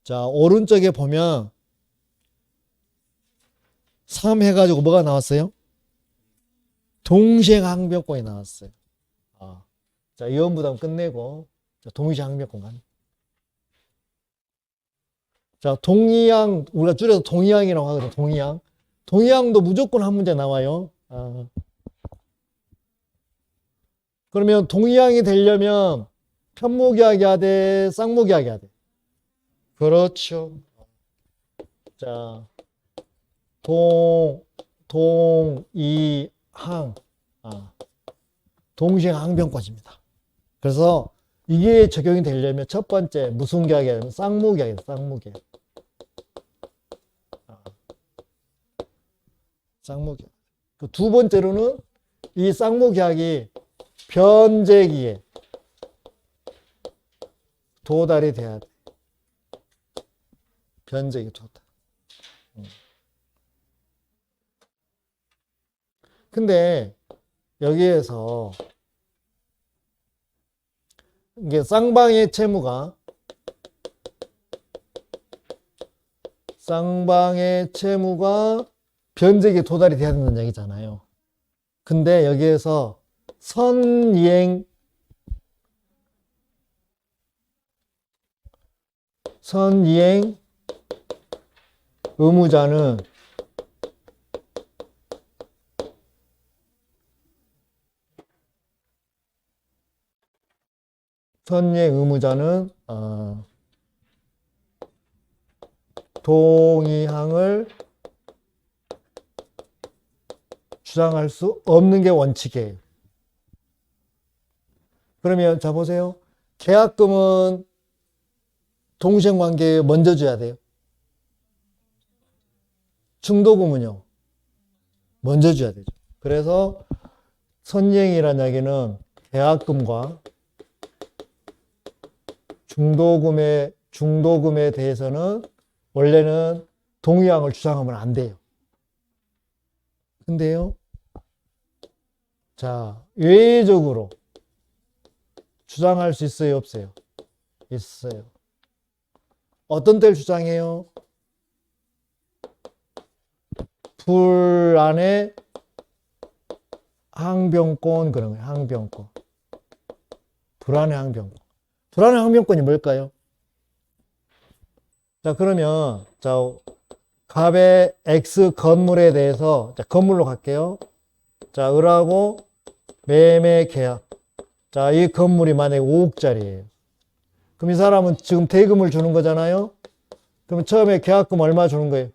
자, 오른쪽에 보면 3 해가지고 뭐가 나왔어요? 동시행항변권이 나왔어요. 자, 이원부담 끝내고, 자, 동시행항변권 가네. 자, 동의항, 우리가 줄여서 동의항이라고 하거든요. 동의항. 동의항도 무조건 한 문제 나와요. 그러면 동의항이 되려면 편목이하게 하되, 쌍목이하게 하되. 그렇죠. 자, 동의항. 동시행항변권입니다. 그래서 이게 적용이 되려면 첫 번째 무슨 계약이 하면 쌍무계약이에요. 쌍무계약. 쌍무계약. 그 두 번째로는 이 쌍무계약이 변제기에 도달이 돼야 돼. 변제기 도달. 근데 여기에서 이게 쌍방의 채무가 변제기에 도달이 돼야 된다는 얘기잖아요. 근데 여기에서 선이행 의무자는 동의항을 주장할 수 없는 게 원칙이에요. 그러면 자 보세요. 계약금은 동시행 관계에 먼저 줘야 돼요. 중도금은요. 먼저 줘야 되죠. 그래서 선이행이라는 이야기는 계약금과 중도금에 대해서는 원래는 동의항을 주장하면 안 돼요. 근데요, 자, 외적으로 주장할 수 있어요, 없어요? 있어요. 어떤 때를 주장해요? 불안의 항변권, 그런 거예요. 항변권. 불안의 항변권. 불안의 항변권이 뭘까요? 자, 그러면, 자, 갑의 X 건물에 대해서, 자, 건물로 갈게요. 자, 을하고 매매 계약. 자, 이 건물이 만약에 5억짜리예요. 그럼 이 사람은 지금 대금을 주는 거잖아요? 그럼 처음에 계약금 얼마 주는 거예요?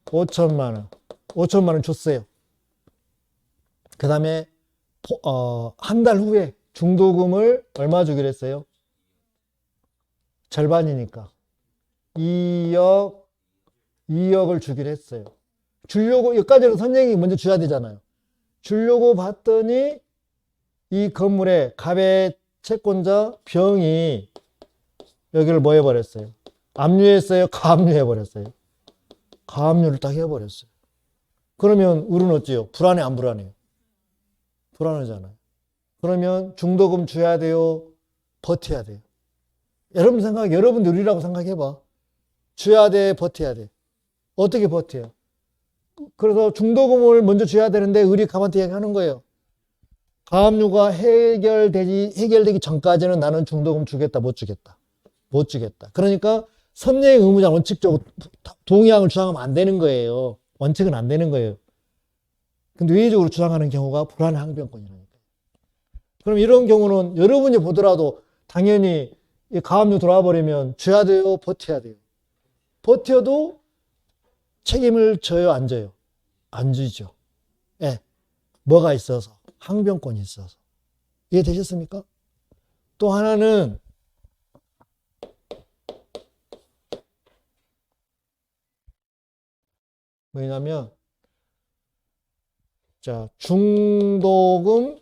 5천만 원. 5천만 원 줬어요. 그 다음에, 한 달 후에 중도금을 얼마 주기로 했어요? 절반이니까. 2억을 주기로 했어요. 주려고, 여기까지는 선생님이 먼저 줘야 되잖아요. 주려고 봤더니 이 건물에 갑의 채권자 병이 여기를 뭐 해버렸어요? 압류했어요? 가압류해버렸어요? 가압류를 딱 해버렸어요. 그러면 을은 어찌요? 불안해, 안 불안해요? 불안하잖아요. 그러면 중도금 줘야 돼요? 버텨야 돼요? 여러분들 을이라고 생각해봐. 줘야 돼, 버텨야 돼? 어떻게 버텨요? 그래서 중도금을 먼저 줘야 되는데 을이 갑한테 얘기하는 거예요. 가압류가 해결되기 전까지는 나는 중도금 주겠다, 못 주겠다? 못 주겠다. 그러니까 선예행 의무자 원칙적으로 동의항을 주장하면 안 되는 거예요. 원칙은 안 되는 거예요. 근데 외의적으로 주장하는 경우가 불안의 항변권이라니까. 그럼 이런 경우는 여러분이 보더라도 당연히 가압류 돌아와 버리면 줘야 돼요, 버텨야 돼요? 버텨도 책임을 져요, 안 져요? 안 지죠. 예. 뭐가 있어서? 항변권이 있어서. 이해되셨습니까? 또 하나는 뭐냐면, 자, 중도금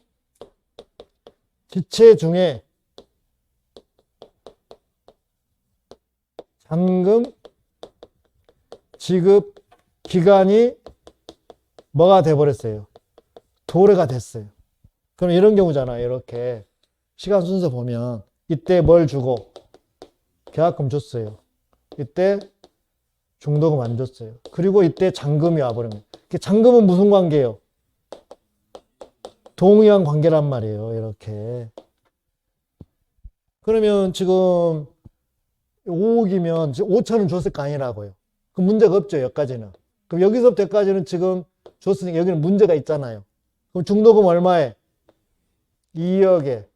지체 중에 잔금 지급 기간이 뭐가 돼버렸어요? 도래가 됐어요. 그럼 이런 경우잖아요. 이렇게 시간 순서 보면 이때 뭘 주고 계약금 줬어요. 이때 중도금 안 줬어요. 그리고 이때 잔금이 와버린 거예요. 잔금은 무슨 관계예요? 동의한 관계란 말이에요. 이렇게. 그러면 지금 5억이면 5천은 줬을 거 아니라고요. 그 문제가 없죠. 여기까지는. 그럼 여기서부터 여기까지는 지금 줬으니까 여기는 문제가 있잖아요. 그럼 중도금 얼마에? 2억에.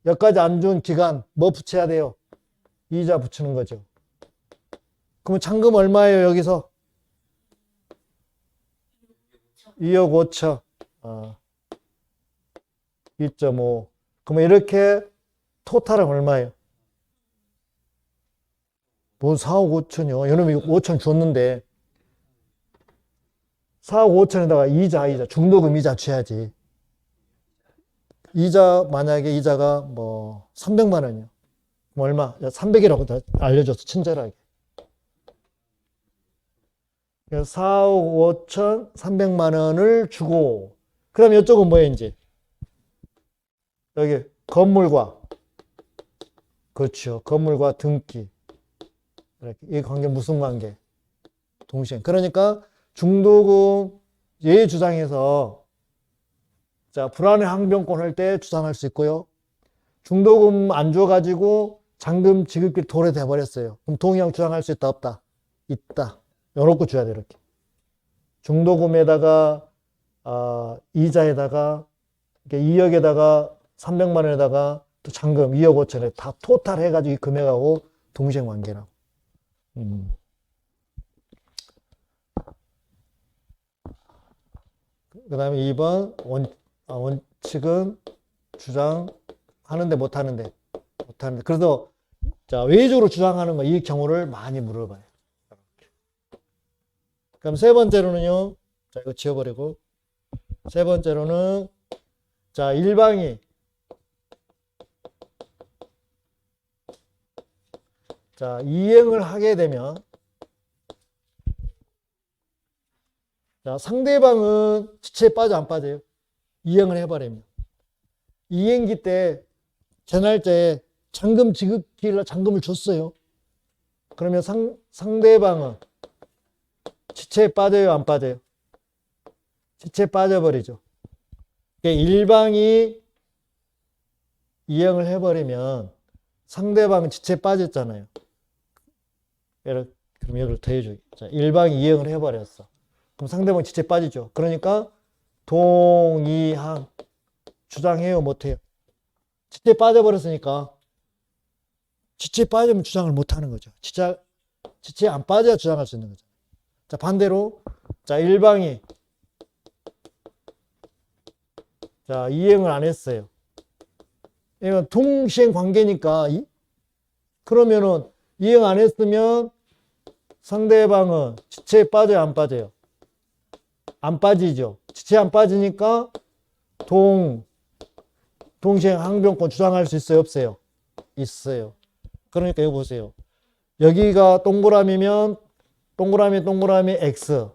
여기까지 안 준 기간 뭐 붙여야 돼요? 이자 붙이는 거죠. 그러면 잔금 얼마예요? 여기서 2억 5천. 2.5. 그러면 이렇게 토탈은 얼마예요? 뭐 4억 5천이요? 이놈이 5천 줬는데 4억 5천에다가 이자 중도금 이자 줘야지. 이자 만약에 이자가 뭐 300만 원이요. 그럼 얼마? 300이라고 알려줬어. 친절하게. 4억 5천 300만 원을 주고 그럼 이쪽은 뭐예요 이제? 여기 건물과 그렇죠. 건물과 등기 이렇게 이 관계 무슨 관계? 동시에. 그러니까 중도금 얘 주장해서 자 불안해 항변권 할 때 주장할 수 있고요. 중도금 안 줘가지고 잔금 지급길 도래돼 버렸어요. 그럼 동의랑 주장할 수 있다 없다? 있다. 요렇게 줘야 돼 이렇게. 중도금에다가 이자에다가 2억에다가 300만 원에다가 또 잔금 2억 5천에 다 토탈 해가지고 이 금액하고 동시행 관계라고. 그 다음에 2번 원칙은 주장하는데 못하는데 그래서 자 외적으로 주장하는 거 이 경우를 많이 물어봐요. 그럼 세 번째로는요. 자 이거 지워버리고 세 번째로는 자 일방이 자 이행을 하게 되면 자 상대방은 지체에 빠져 안 빠져요? 이행을 해버리면 이행기 때 전날짜에 잔금 지급기일날 잔금을 줬어요. 그러면 상대방은 지체에 빠져요 안 빠져요? 지체에 빠져버리죠. 일방이 이행을 해버리면 상대방은 지체에 빠졌잖아요. 그럼 여기를 더해줘요. 자, 일방이 이행을 해버렸어. 그럼 상대방은 지체에 빠지죠. 그러니까 동의항 주장해요 못해요? 지체에 빠져버렸으니까 지체에 빠지면 주장을 못하는 거죠. 지체에 안 빠져야 주장할 수 있는 거죠. 자 반대로 자 일방이 자 이행을 안 했어요. 이건 동시행 관계니까 그러면은 이행 안 했으면 상대방은 지체에 빠져요 안 빠져요? 안 빠지죠. 지체에 안 빠지니까 동시행 항변권 주장할 수 있어요 없어요? 있어요. 그러니까 여기 보세요. 여기가 동그라미면 동그라미 X면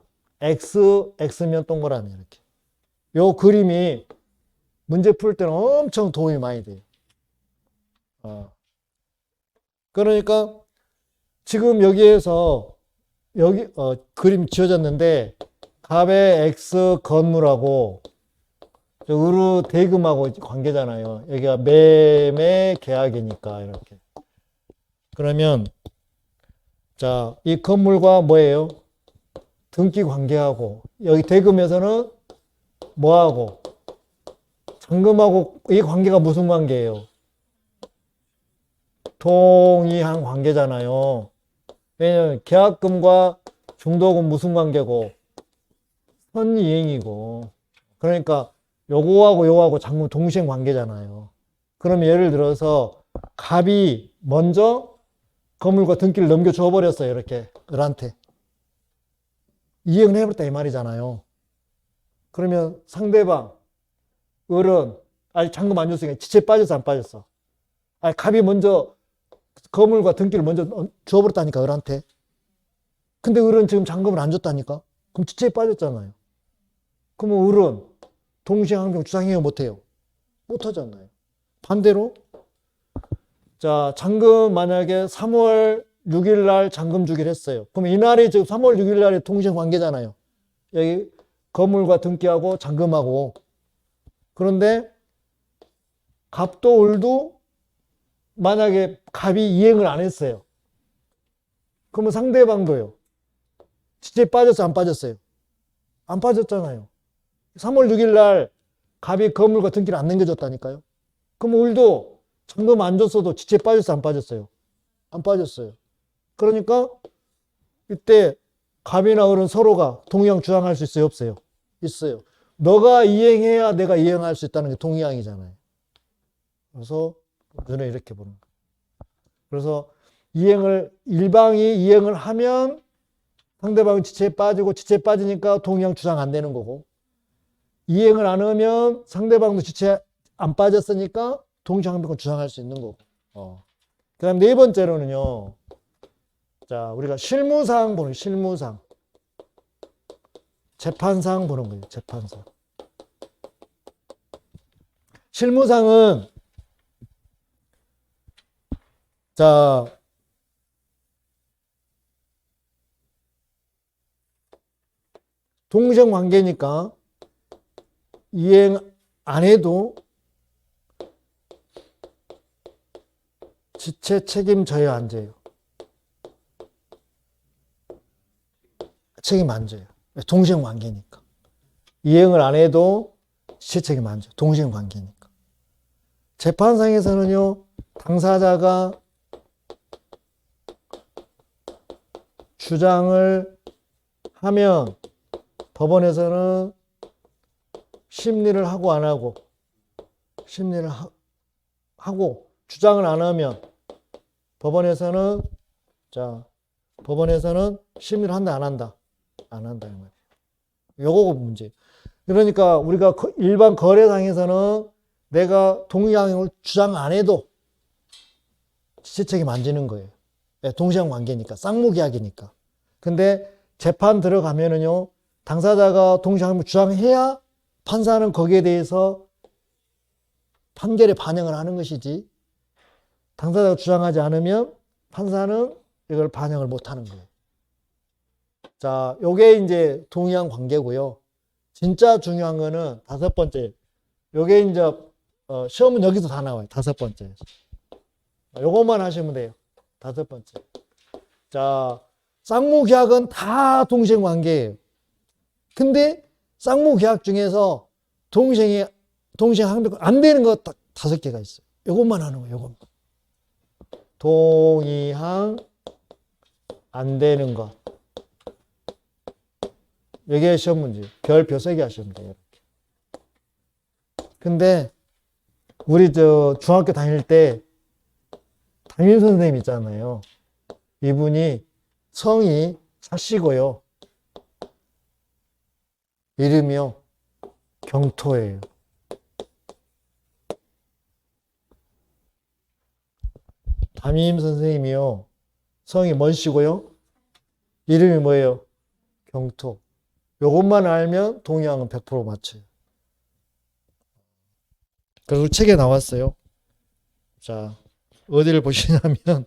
동그라미 이렇게. 요 그림이 문제 풀 때는 엄청 도움이 많이 돼요. 그러니까 지금 여기에서 여기 그림 지어졌는데 갑의 X 건물하고 으르 대금하고 관계잖아요. 여기가 매매 계약이니까 이렇게. 그러면 자, 이 건물과 뭐예요? 등기 관계하고 여기 대금에서는 뭐하고 잔금하고 이 관계가 무슨 관계예요? 동의한 관계잖아요. 왜냐면 계약금과 중도금 무슨 관계고? 선이행이고. 그러니까 요거하고 잔금 동시행 관계잖아요. 그럼 예를 들어서 갑이 먼저 건물과 등기를 넘겨줘 버렸어요. 이렇게 을한테. 이행을 해버렸다 이 말이잖아요. 그러면 상대방 을은 아직 잔금 안 줬으니까 지체에 빠졌어 안 빠졌어? 아니 갑이 먼저 건물과 등기를 먼저 줘버렸다니까 을한테. 근데 을은 지금 잔금을 안 줬다니까? 그럼 지체에 빠졌잖아요. 그러면 을은 동시행항변 주장해요 못해요? 못하잖아요. 반대로 자 잔금 만약에 3월 6일 날 잔금 주기로 했어요. 그럼 이날이 지금 3월 6일 날이 통신 관계잖아요. 여기 건물과 등기하고 잔금하고. 그런데 갑도 을도 만약에 갑이 이행을 안 했어요. 그러면 상대방도요. 지체에 빠졌어요? 안 빠졌어요? 안 빠졌잖아요. 3월 6일 날 갑이 건물과 등기를 안 남겨줬다니까요. 그럼 을도 잔금 안 줬어도 지체에 빠졌어요? 안 빠졌어요? 안 빠졌어요. 그러니까 이때 갑이나 을은 서로가 동의양 주장할 수 있어요? 없어요? 있어요. 너가 이행해야 내가 이행할 수 있다는 게 동의양이잖아요. 그래서 저는 이렇게 보는 거예요. 그래서 일방이 이행을 하면 상대방은 지체에 빠지고 지체에 빠지니까 동의양 주장 안 되는 거고, 이행을 안 하면 상대방도 지체에 안 빠졌으니까 동시항변권 주장할 수 있는 거고. 그 다음 네 번째로는요. 자, 우리가 실무상 보는, 실무상. 재판상 보는 거예요. 재판상. 실무상은, 자, 동생관계니까 이행 안 해도 지체 책임 져요, 안 져요? 책임 안 져요. 동생관계니까. 이행을 안 해도 지체 책임 안 져요. 동생관계니까. 재판상에서는요, 당사자가 주장을 하면 법원에서는 심리를 하고 안 하고, 심리를 하고 주장을 안 하면 법원에서는, 자, 법원에서는 심리를 한다 안 한다? 안 한다 이 말이에요. 요거가 문제. 그러니까 우리가 일반 거래상에서는 내가 동의항을 주장 안 해도 지체 책임 안 지는 거예요. 동시한 관계니까, 쌍무계약이니까. 근데 재판 들어가면은요, 당사자가 동시항을 주장해야 판사는 거기에 대해서 판결에 반영을 하는 것이지, 당사자가 주장하지 않으면 판사는 이걸 반영을 못 하는 거예요. 자, 요게 이제 동의한 관계고요. 진짜 중요한 거는 다섯 번째. 요게 이제 시험은 여기서 다 나와요. 다섯 번째. 요것만 하시면 돼요. 다섯 번째. 자, 쌍무계약은 다 동시행 관계예요. 근데 쌍무계약 중에서 동시행 항변권 안 되는 거 딱 다섯 개가 있어요. 요것만 하는 거예요. 요것만. 동의항 안 되는 것. 이게 시험 문제. 별표 3개 하시면 돼요. 이렇게. 근데 우리 중학교 다닐 때 담임 선생님 있잖아요. 이분이 성이 사시고요. 이름이요. 경토예요. 담임 선생님이요. 성이 먼씨고요. 이름이 뭐예요? 경토. 요것만 알면 동의항은 100% 맞춰요. 그래서 책에 나왔어요. 자, 어디를 보시냐면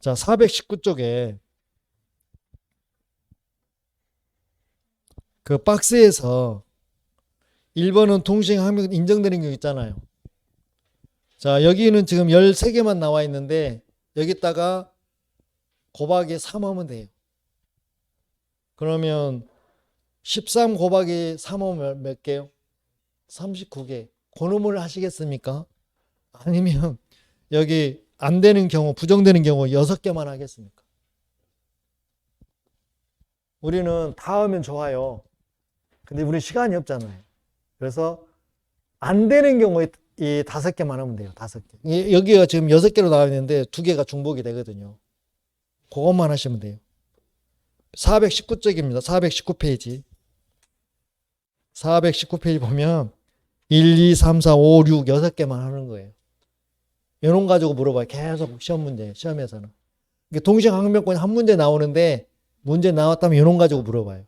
자, 419쪽에 그 박스에서 1번은 동시행항변권 인정되는 경우 있잖아요. 자, 여기는 지금 13개만 나와 있는데 여기다가 곱하기 3 하면 돼요. 그러면 13 곱하기 3 하면 몇 개요? 39개. 고놈을 하시겠습니까? 아니면 여기 안 되는 경우, 부정되는 경우 6개만 하겠습니까? 우리는 다 하면 좋아요. 근데 우리 시간이 없잖아요. 그래서 안 되는 경우에 이 5개만 하면 돼요. 5개. 여기가 지금 6개로 나와 있는데 2개가 중복이 되거든요. 그것만 하시면 돼요. 419쪽입니다. 419페이지. 419페이지 보면 1, 2, 3, 4, 5, 6, 6개만 하는 거예요. 이런 가지고 물어봐요. 계속 시험 문제, 시험에서는. 동시행항변권이 한 문제 나오는데 문제 나왔다면 이런 가지고 물어봐요.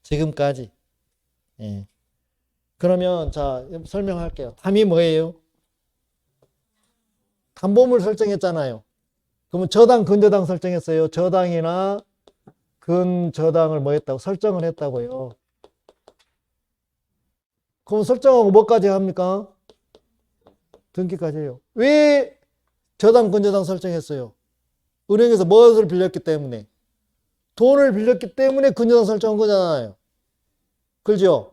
지금까지. 예. 그러면 자 설명할게요. 담이 뭐예요? 담보물 설정했잖아요. 그러면 저당, 근저당 설정했어요. 저당이나 근저당을 뭐 했다고? 설정을 했다고요. 그럼 설정하고 뭐까지 합니까? 등기까지 해요. 왜 저당, 근저당 설정했어요? 은행에서 무엇을 빌렸기 때문에? 돈을 빌렸기 때문에 근저당 설정한 거잖아요. 그죠?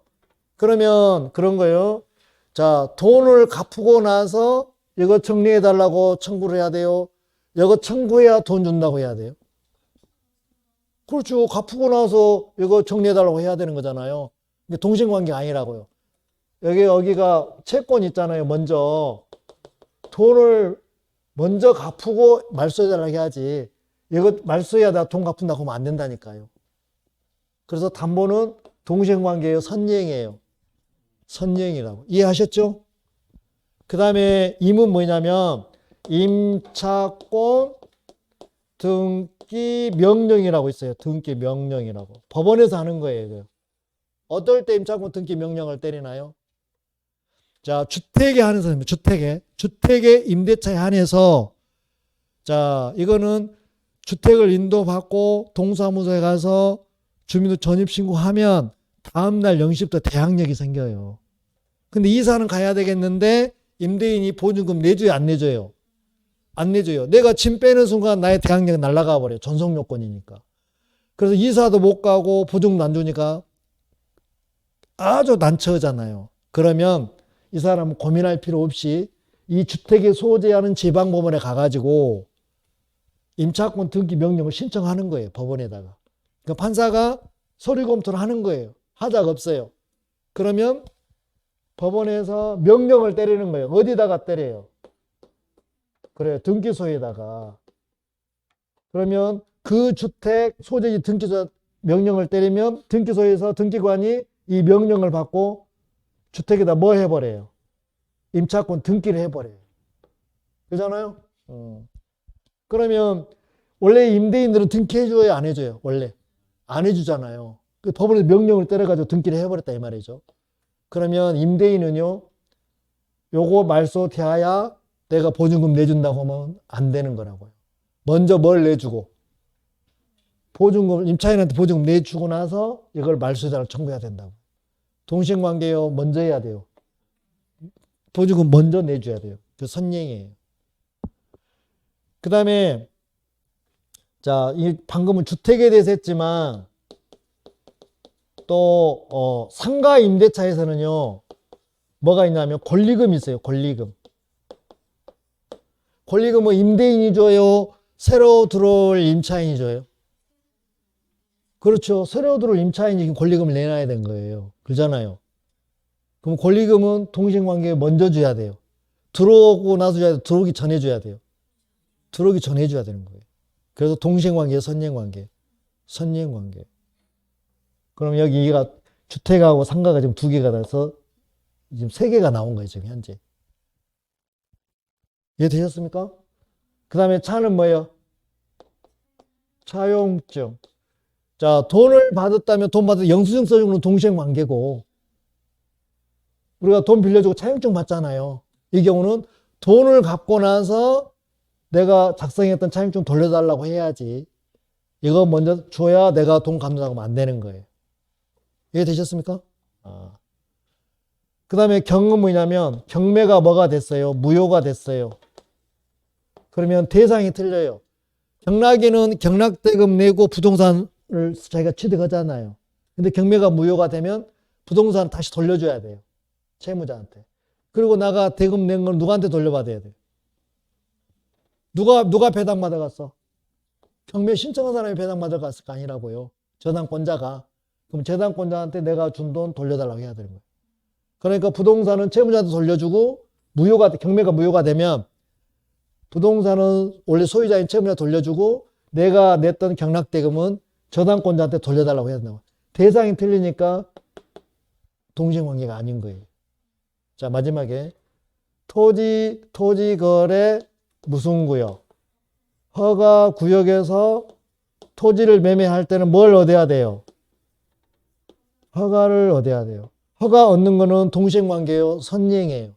그러면 그런 거예요. 자, 돈을 갚고 나서 이거 정리해 달라고 청구를 해야 돼요. 이거 청구해야 돈 준다고 해야 돼요. 그렇죠. 갚고 나서 이거 정리해 달라고 해야 되는 거잖아요. 이게 동생관계가 아니라고요. 여기가 채권 있잖아요. 먼저 돈을 먼저 갚고 말소해 달라고 해야지. 이거 말소해야 나 돈 갚는다고 하면 안 된다니까요. 그래서 담보는 동생관계예요. 선행이에요. 선행이라고. 이해하셨죠? 그 다음에 임은 뭐냐면 임차권 등기 명령이라고 있어요. 등기 명령이라고. 법원에서 하는 거예요. 어떨 때 임차권 등기 명령을 때리나요? 자, 주택에 한해서, 주택의 임대차에 한해서, 자, 이거는 주택을 인도받고 동사무소에 가서 주민도 전입신고하면 다음날 0시부터 대항력이 생겨요. 근데 이사는 가야 되겠는데 임대인이 보증금 내줘요, 안 내줘요? 안 내줘요. 내가 짐 빼는 순간 나의 대항력이 날아가 버려요. 전속요건이니까. 그래서 이사도 못 가고 보증금도 안 주니까 아주 난처하잖아요. 그러면 이 사람은 고민할 필요 없이 이 주택에 소재하는 지방법원에 가가지고 임차권 등기 명령을 신청하는 거예요. 법원에다가. 그러니까 판사가 서류 검토를 하는 거예요. 하자가 없어요. 그러면 법원에서 명령을 때리는 거예요. 어디다가 때려요? 그래요. 등기소에다가. 그러면 그 주택 소재지 등기소 명령을 때리면 등기소에서 등기관이 이 명령을 받고 주택에다 뭐 해버려요? 임차권 등기를 해버려요. 그러잖아요? 그러면 원래 임대인들은 등기해줘요? 안 해줘요? 원래 안 해주잖아요. 그 법원에서 명령을 때려가지고 등기를 해버렸다 이 말이죠. 그러면 임대인은요, 요거 말소되어야 내가 보증금 내준다고 하면 안 되는 거라고요. 먼저 뭘 내주고 보증금, 임차인한테 보증금 내주고 나서 이걸 말소자를 청구해야 된다고. 동생관계요, 먼저 해야 돼요. 보증금 먼저 내줘야 돼요. 그 선행이에요. 그 다음에 자, 이 방금은 주택에 대해서 했지만 또 상가 임대차에서는요, 뭐가 있냐면 권리금이 있어요. 권리금. 권리금은 임대인이 줘요? 새로 들어올 임차인이 줘요? 그렇죠. 새로 들어올 임차인이 권리금을 내놔야 되는 거예요. 그러잖아요. 그럼 권리금은 동생관계에 먼저 줘야 돼요. 들어오고 나서 줘야 돼요? 들어오기 전에 줘야 돼요? 들어오기 전에 줘야 되는 거예요. 그래서 동생관계, 선행관계. 선행관계. 그럼 여기가 주택하고 상가가 지금 2개가 돼서 지금 3개가 나온 거예요. 지금 현재. 이해되셨습니까? 그 다음에 차는 뭐예요? 차용증. 자, 돈을 받았다면 돈 받을 영수증 써주는 동생관계고, 우리가 돈 빌려주고 차용증 받잖아요. 이 경우는 돈을 갚고 나서 내가 작성했던 차용증 돌려달라고 해야지. 이거 먼저 줘야 내가 돈 갚는다고 하면 안 되는 거예요. 이해되셨습니까? 그 다음에 경은 뭐냐면 경매가 뭐가 됐어요? 무효가 됐어요. 그러면 대상이 틀려요. 경락에는 경락대금 내고 부동산을 자기가 취득하잖아요. 근데 경매가 무효가 되면 부동산 다시 돌려줘야 돼요. 채무자한테. 그리고 나가 대금 낸 걸 누구한테 돌려받아야 돼요? 누가 배당받아갔어? 경매 신청한 사람이 배당받아갔을 거 아니라고요. 저당권자가. 그럼 저당권자한테 내가 준 돈 돌려달라고 해야 되는 거예요. 그러니까 부동산은 채무자한테 돌려주고 경매가 무효가 되면 부동산은 원래 소유자인 채무자 돌려주고 내가 냈던 경락대금은 저당권자한테 돌려달라고 해야 된다고. 대상이 틀리니까 동생관계가 아닌 거예요. 자, 마지막에 토지거래 무슨 구역? 허가 구역에서 토지를 매매할 때는 뭘 얻어야 돼요? 허가를 얻어야 돼요. 허가 얻는 거는 동시행관계예요, 선행이에요.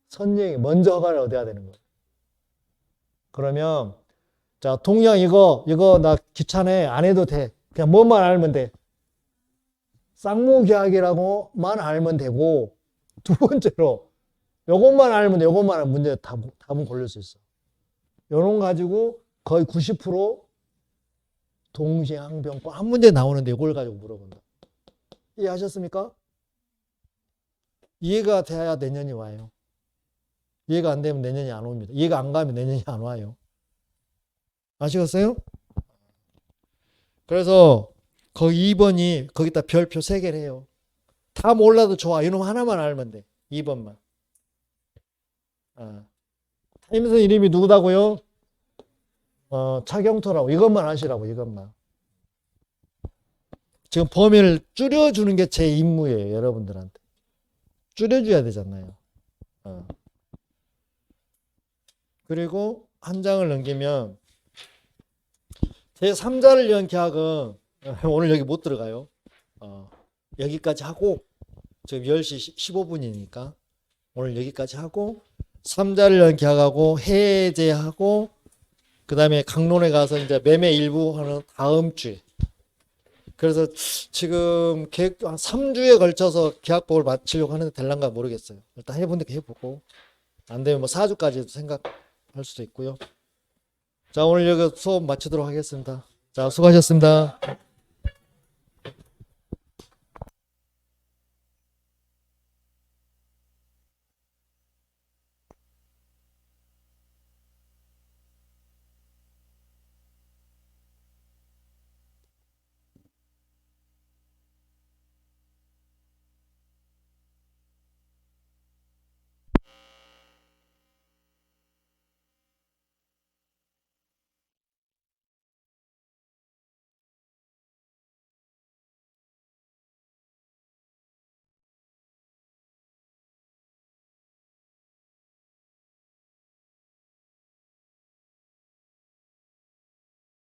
선행, 먼저 허가를 얻어야 되는 거예요. 그러면 자, 동양 이거 나 귀찮아. 안 해도 돼. 그냥 뭐만 알면 돼. 쌍무계약이라고만 알면 되고, 두 번째로 요것만 알면 돼. 요것만 알면 문제 답은 고를 수 있어. 요런 가지고 거의 90% 동시행항변권 한 문제 나오는데 이걸 가지고 물어본다. 이해하셨습니까? 이해가 돼야 내년이 와요. 이해가 안 되면 내년이 안 옵니다. 이해가 안 가면 내년이 안 와요. 아시겠어요? 그래서 거기 2번이 거기다 별표 3개를 해요. 다 몰라도 좋아. 이놈 하나만 알면 돼. 2번만. 타임선 이름이 누구다고요? 차경토라고. 이것만 하시라고. 이것만. 지금 범위를 줄여주는 게 제 임무예요. 여러분들한테. 줄여줘야 되잖아요. 그리고 한 장을 넘기면 제3자를 위한 계약은 오늘 여기 못 들어가요. 여기까지 하고 지금 10시 15분이니까 오늘 여기까지 하고 3자를 위한 계약하고 해제하고 그 다음에 강론에 가서 이제 매매 일부 하는 다음 주에. 그래서 지금 계획 한 3주에 걸쳐서 계약법을 마치려고 하는데 될란가 모르겠어요. 일단 해보니까 해보고 안 되면 뭐 4주까지도 생각할 수도 있고요. 자, 오늘 여기 수업 마치도록 하겠습니다. 자, 수고하셨습니다.